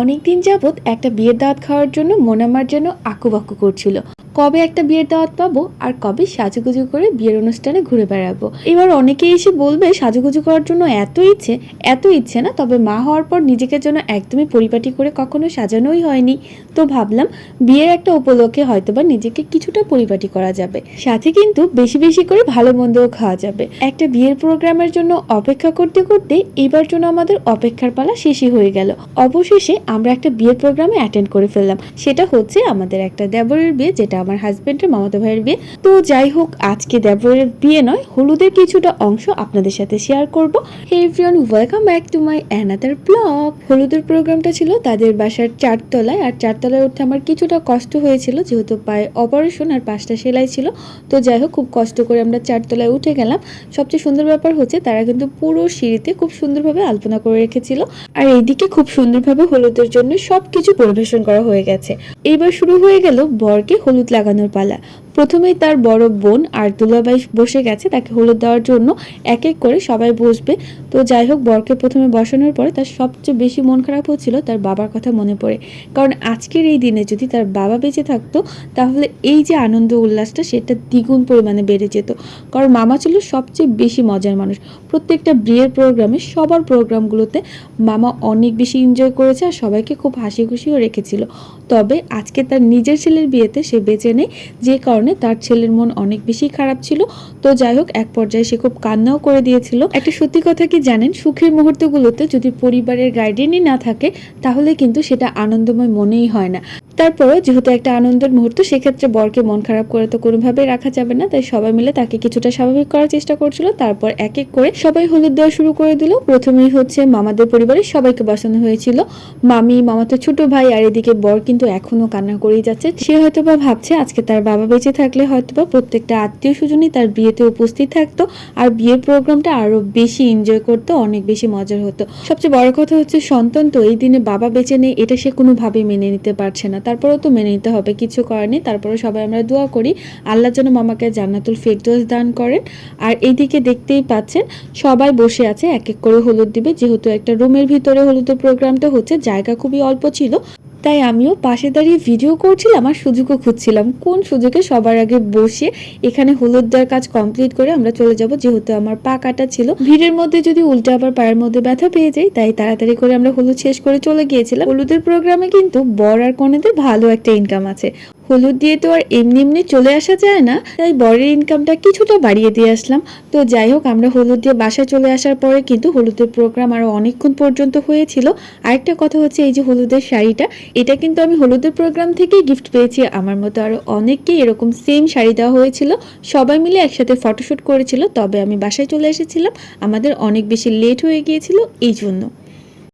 অনেকদিন যাবৎ একটা বিয়ের দাওয়াত খাওয়ার জন্য মন আমার যেন আকুবাকু করছিল। কবে একটা বিয়ের দাওয়াত পাবো আর কবে সাজুগুজু করে বিয়ের অনুষ্ঠানে ঘুরে বেড়াবো। এবার অনেকেই এসে বলবে সাজুগুজু করার জন্য এত ইচ্ছে না, তবে মা হওয়ার পর নিজেকে যেন একদমই পরিপাটি করে কখনো সাজানোই হয়নি। তো ভাবলাম বিয়ের একটা উপলক্ষে হয়তোবা নিজেকে কিছুটা পরিপাটি করা যাবে, সাথে কিন্তু বেশি বেশি করে ভালো মন্দও খাওয়া যাবে। একটা বিয়ের প্রোগ্রামের জন্য অপেক্ষা করতে করতে এবার জন্য আমাদের অপেক্ষার পালা শেষই হয়ে গেল। অবশেষে আমরা একটা বিয়ের প্রোগ্রামে অ্যাটেন্ড করে ফেললাম। সেটা হচ্ছে আমাদের একটা দেবরের বিয়ে, যেটা আমার হাজবেন্ডের মামাতো ভাইয়ের বিয়ে। তো যাই হোক, আজকে দেবরের বিয়ে নয়, হলুদের কিছুটা অংশ আপনাদের সাথে শেয়ার করব। Hey everyone, welcome back to my another blog. হলুদের প্রোগ্রামটা ছিল তাদের বাসার 4 তলায়, আর 4 তলায় উঠতে আমার কিছুটা কষ্ট হয়েছিল, যেহেতু পায়ে অপারেশন আর 5টা সেলাই ছিল। তো যাই হোক, খুব কষ্ট করে আমরা 4 তলায় উঠে গেলাম। সবচেয়ে সুন্দর ব্যাপার হচ্ছে তারা কিন্তু পুরো সিঁড়িতে খুব সুন্দরভাবে আলপনা করে রেখেছিল, আর এইদিকে খুব সুন্দরভাবে হলুদের জন্য সবকিছু পরিবেশন করা হয়ে গেছে। এইবার শুরু হয়ে গেল বরকে হলুদ লাগানোর পালা। প্রথমেই তার বড় বোন আর দুলাভাই বসে গেছে তাকে হলুদ দেওয়ার জন্য। এক এক করে সবাই বসবে। তো যাই হোক, বরকে প্রথমে বসানোর পরে তার সবচেয়ে বেশি মন খারাপ হচ্ছিল তার বাবার কথা মনে পড়ে। কারণ আজকের এই দিনে যদি তার বাবা বেঁচে থাকতো, তাহলে এই যে আনন্দ উল্লাসটা সেটা দ্বিগুণ পরিমাণে বেড়ে যেত। কারণ মামা ছিল সবচেয়ে বেশি মজার মানুষ। প্রত্যেকটা বিয়ের প্রোগ্রামে, সবার প্রোগ্রামগুলোতে মামা অনেক বেশি এনজয় করেছে আর সবাইকে খুব হাসি খুশিও রেখেছিল। তবে আজকে তার নিজের ছেলের বিয়েতে সে বেঁচে নেই, যে কারণে তার ছেলের মন অনেক বেশি খারাপ ছিল। তো যাই হোক, এক পর্যায়ে সে খুব কান্নাও করে দিয়েছিল। একটা সত্যি কথা কি জানেন, সুখের মুহূর্তগুলোতে যদি পরিবারের গার্ডিয়ানই না থাকে, তাহলে কিন্তু সেটা আনন্দময় মনেই হয় না। তারপরেও যেহেতু একটা আনন্দের মুহূর্ত, সেক্ষেত্রে বরকে মন খারাপ করে তো কোনোভাবেই রাখা যাবে না, তাই সবাই মিলে তাকে কিছুটা স্বাভাবিক করার চেষ্টা করছিল। তারপর এক এক করে সবাই হলুদ দেওয়া শুরু করে দিল। প্রথমেই হচ্ছে মামাদের পরিবারের সবাইকে বসানো হয়েছিল, মামি, মামাতো ছোট ভাই, আর এদিকে বর কিন্তু এখনো কান্না করেই যাচ্ছে। সে হয়তোবা ভাবছে আজকে তার বাবা বেঁচে থাকলে হয়তোবা প্রত্যেকটা আত্মীয় স্বজনই তার বিয়েতে উপস্থিত থাকতো, আর বিয়ের প্রোগ্রামটা আরো বেশি এনজয় করতো, অনেক বেশি মজার হতো। সবচেয়ে বড় কথা হচ্ছে সন্তান তো এই দিনে বাবা বেঁচে নেই, এটা সে কোনোভাবেই মেনে নিতে পারছে না। তারপরেও তো মেনে নিতে হবে, কিছু করার নেই। তারপরে সবাই আমরা দোয়া করি আল্লাহ যেন মামাকে জান্নাতুল ফেরদৌস দান করেন। আর এইদিকে দেখতেই পাচ্ছেন সবাই বসে আছে, এক এক করে হলুদ দিবে। যেহেতু একটা রুমের ভিতরে হলুদের প্রোগ্রামটা হচ্ছে, জায়গা খুবই অল্প ছিল, তাই আমিও পাশে দাঁড়িয়ে ভিডিও করছিলাম আর সুযোগও খুঁজছিলাম কোন সুযোগে সবার আগে বসে এখানে হলুদ দেওয়ার কাজ কমপ্লিট করে আমরা চলে যাব। যেহেতু আমার পা কাটা ছিল, ভিড়ের মধ্যে যদি উল্টে আবার পায়ের মধ্যে ব্যথা পেয়ে যাই, তাই তাড়াতাড়ি করে আমরা হলুদ শেষ করে চলে গিয়েছিলাম। হলুদের প্রোগ্রামে কিন্তু বর আর কনেদের ভালো একটা ইনকাম আছে। হলুদ দিয়ে তো আর এমনি এমনি চলে আসা যায় না, তাই বরের ইনকামটা কিছুটা বাড়িয়ে দিয়ে আসলাম। তো যাই হোক, আমরা হলুদ দিয়ে বাসায় চলে আসার পরে কিন্তু হলুদের প্রোগ্রাম আরো অনেকক্ষণ পর্যন্ত হয়েছিল। আরেকটা কথা হচ্ছে, এই যে হলুদের শাড়িটা, এটা কিন্তু আমি হলুদের প্রোগ্রাম থেকেই গিফট পেয়েছি। আমার মতো আরো অনেককেই এরকম সেম শাড়ি দেওয়া হয়েছিল, সবাই মিলে একসাথে ফটোশুট করেছিল। তবে আমি বাসায় চলে এসেছিলাম, আমাদের অনেক বেশি লেট হয়ে গিয়েছিল এই জন্য।